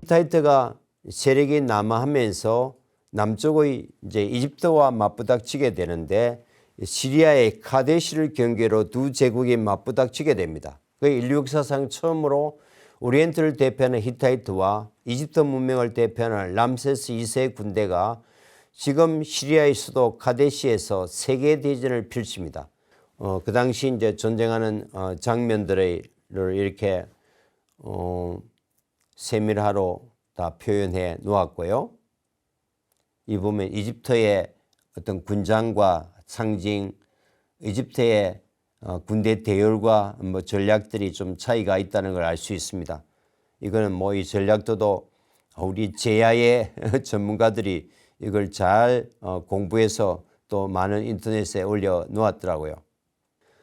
히타이트가 세력이 남하하면서 남쪽의 이제 이집트와 맞부닥치게 되는데 시리아의 카데시를 경계로 두 제국이 맞부닥치게 됩니다. 그 인류 역사상 처음으로 오리엔트를 대표하는 히타이트와 이집트 문명을 대표하는 람세스 2세 군대가 지금 시리아의 수도 카데시에서 세계 대전을 펼칩니다. 그 당시 이제 전쟁하는 장면들을 이렇게 세밀하로 다 표현해 놓았고요. 이 보면 이집트의 어떤 군장과 상징, 이집트의 군대 대열과 뭐 전략들이 좀 차이가 있다는 걸 알 수 있습니다. 이거는 뭐 이 전략도도 우리 제야의 전문가들이 이걸 잘 공부해서 또 많은 인터넷에 올려 놓았더라고요.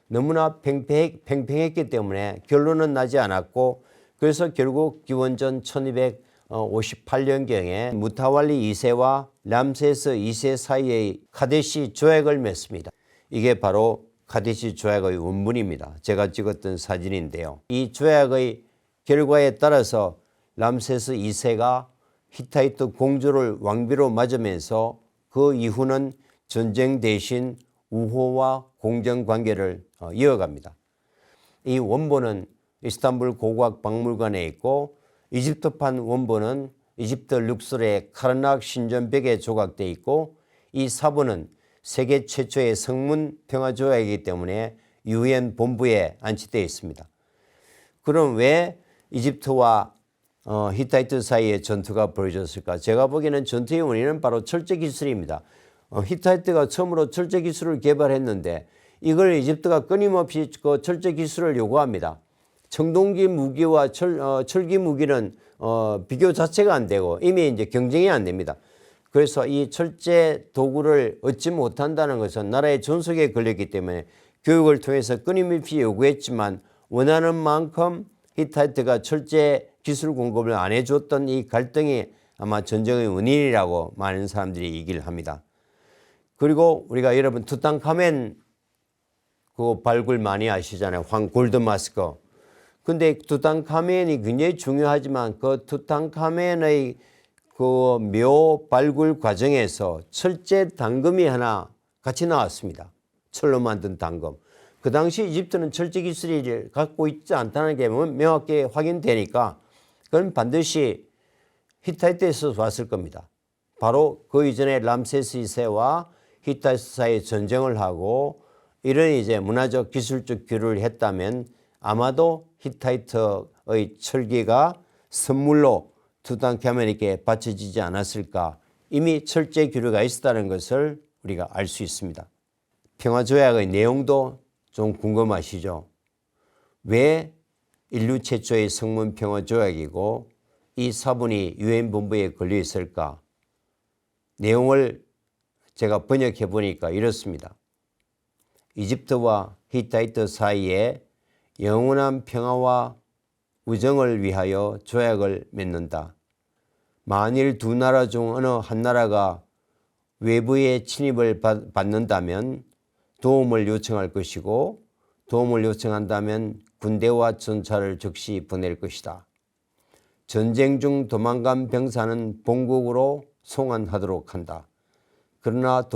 너무나 팽팽했기 때문에 결론은 나지 않았고, 그래서 결국 기원전 1258년경에 무타왈리 2세와 람세스 2세 사이의 카데시 조약을 맺습니다. 이게 바로 카데시 조약의 원문입니다. 제가 찍었던 사진인데요. 이 조약의 결과에 따라서 람세스 2세가 히타이트 공주를 왕비로 맞으면서 그 이후는 전쟁 대신 우호와 공정 관계를 이어갑니다. 이 원본은 이스탄불 고고학박물관에 있고, 이집트판 원본은 이집트 룩솔의 카르낙 신전벽에 조각되어 있고, 이 사본은 세계 최초의 성문 평화조약이기 때문에 UN 본부에 안치되어 있습니다. 그럼 왜 이집트와 히타이트 사이에 전투가 벌어졌을까? 제가 보기에는 전투의 원인은 바로 철제 기술입니다. 히타이트가 처음으로 철제 기술을 개발했는데 이걸 이집트가 끊임없이 그 철제 기술을 요구합니다. 청동기 무기와 철기 무기는 비교 자체가 안 되고 이미 이제 경쟁이 안 됩니다. 그래서 이 철제 도구를 얻지 못한다는 것은 나라의 존속에 걸렸기 때문에 교육을 통해서 끊임없이 요구했지만 원하는 만큼 히타이트가 철제 기술 공급을 안 해줬던 이 갈등이 아마 전쟁의 원인이라고 많은 사람들이 얘기를 합니다. 그리고 우리가 여러분 투탕카멘 그 발굴 많이 아시잖아요. 황 골드마스크. 근데 투탕카멘이 굉장히 중요하지만 그 투탕카멘의 그 묘 발굴 과정에서 철제 당금이 하나 같이 나왔습니다. 철로 만든 당금. 그 당시 이집트는 철제 기술을 갖고 있지 않다는 게 명확히 확인되니까 그건 반드시 히타이트에서 왔을 겁니다. 바로 그 이전에 람세스 2세와 히타이트 사이에 전쟁을 하고 이런 이제 문화적 기술적 교류를 했다면 아마도 히타이트의 철기가 선물로 투탕카멘에게 바쳐지지 않았을까. 이미 철제 교류가 있었다는 것을 우리가 알 수 있습니다. 평화조약의 내용도 좀 궁금하시죠? 왜 인류 최초의 성문 평화조약이고 이 사본이 UN 본부에 걸려 있을까? 내용을 제가 번역해 보니까 이렇습니다. 이집트와 히타이트 사이에 영원한 평화와 우정을 위하여 조약을 맺는다. 만일 두 나라 중 어느 한 나라가 외부의 침입을 받는다면 도움을 요청할 것이고, 도움을 요청한다면 군대와 전차를 즉시 보낼 것이다. 전쟁 중 도망간 병사는 본국으로 송환하도록 한다. 그러나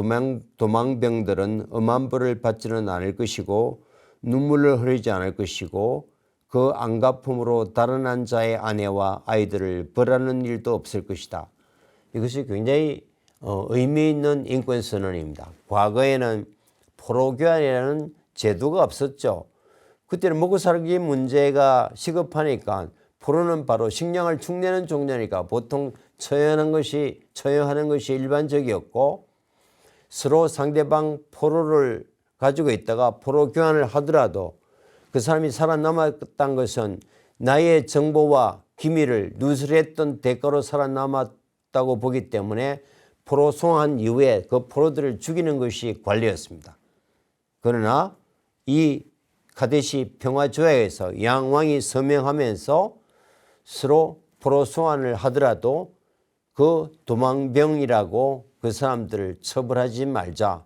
도망병들은 엄한 벌을 받지는 않을 것이고 눈물을 흘리지 않을 것이고 그 안갚음으로 달아난 자의 아내와 아이들을 벌하는 일도 없을 것이다. 이것이 굉장히 의미 있는 인권선언입니다. 과거에는 포로교환이라는 제도가 없었죠. 그때는 먹고 살기 문제가 시급하니까 포로는 바로 식량을 축내는 종류니까 보통 처형하는 것이 일반적이었고, 서로 상대방 포로를 가지고 있다가 포로 교환을 하더라도 그 사람이 살아남았다는 것은 나의 정보와 기밀을 누설했던 대가로 살아남았다고 보기 때문에 포로 송환 이후에 그 포로들을 죽이는 것이 관례였습니다. 그러나 이 카데시 평화조약에서 양왕이 서명하면서 서로 포로 송환을 하더라도 그 도망병이라고 그 사람들을 처벌하지 말자.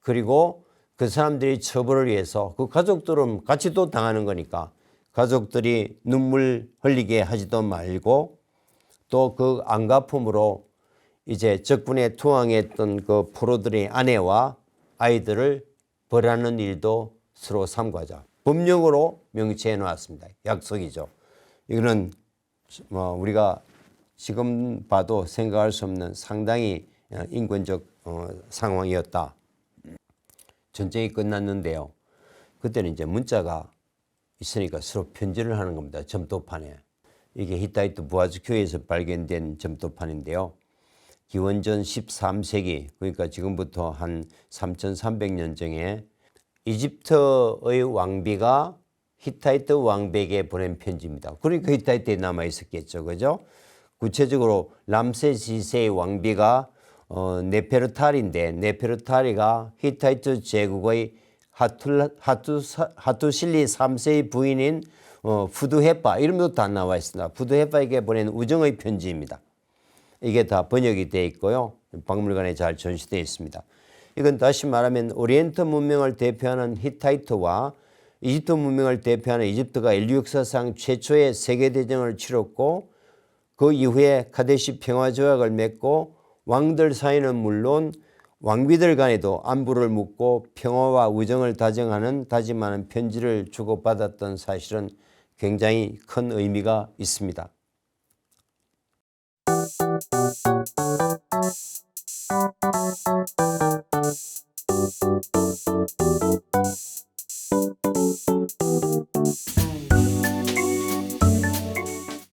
그리고 그 사람들이 처벌을 위해서 그 가족들은 같이 또 당하는 거니까 가족들이 눈물 흘리게 하지도 말고 또 그 안갚음으로 이제 적군에 투항했던 그 포로들의 아내와 아이들을 벌하는 일도 서로 삼가자. 법령으로 명시해 놓았습니다. 약속이죠. 이거는 우리가 지금 봐도 생각할 수 없는 상당히 인권적 상황이었다. 전쟁이 끝났는데요. 그때는 이제 문자가 있으니까 서로 편지를 하는 겁니다. 점토판에. 이게 히타이트 부하즈교에서 발견된 점토판인데요. 기원전 13세기, 그러니까 지금부터 한 3300년경에 이집트의 왕비가 히타이트 왕백에 보낸 편지입니다. 그러니까 히타이트에 남아 있었겠죠. 그죠? 구체적으로 람세스 2세의 왕비가 네페르타리인데, 네페르타리가 히타이트 제국의 하투실리 3세의 부인인 푸드헤파, 이름도 다 나와 있습니다. 푸드헤파에게 보낸 우정의 편지입니다. 이게 다 번역이 되어 있고요. 박물관에 잘 전시되어 있습니다. 이건 다시 말하면 오리엔트 문명을 대표하는 히타이트와 이집트 문명을 대표하는 이집트가 인류 역사상 최초의 세계대전을 치렀고, 그 이후에 카데시 평화조약을 맺고 왕들 사이는 물론 왕비들 간에도 안부를 묻고 평화와 우정을 다짐하는 편지를 주고받았던 사실은 굉장히 큰 의미가 있습니다.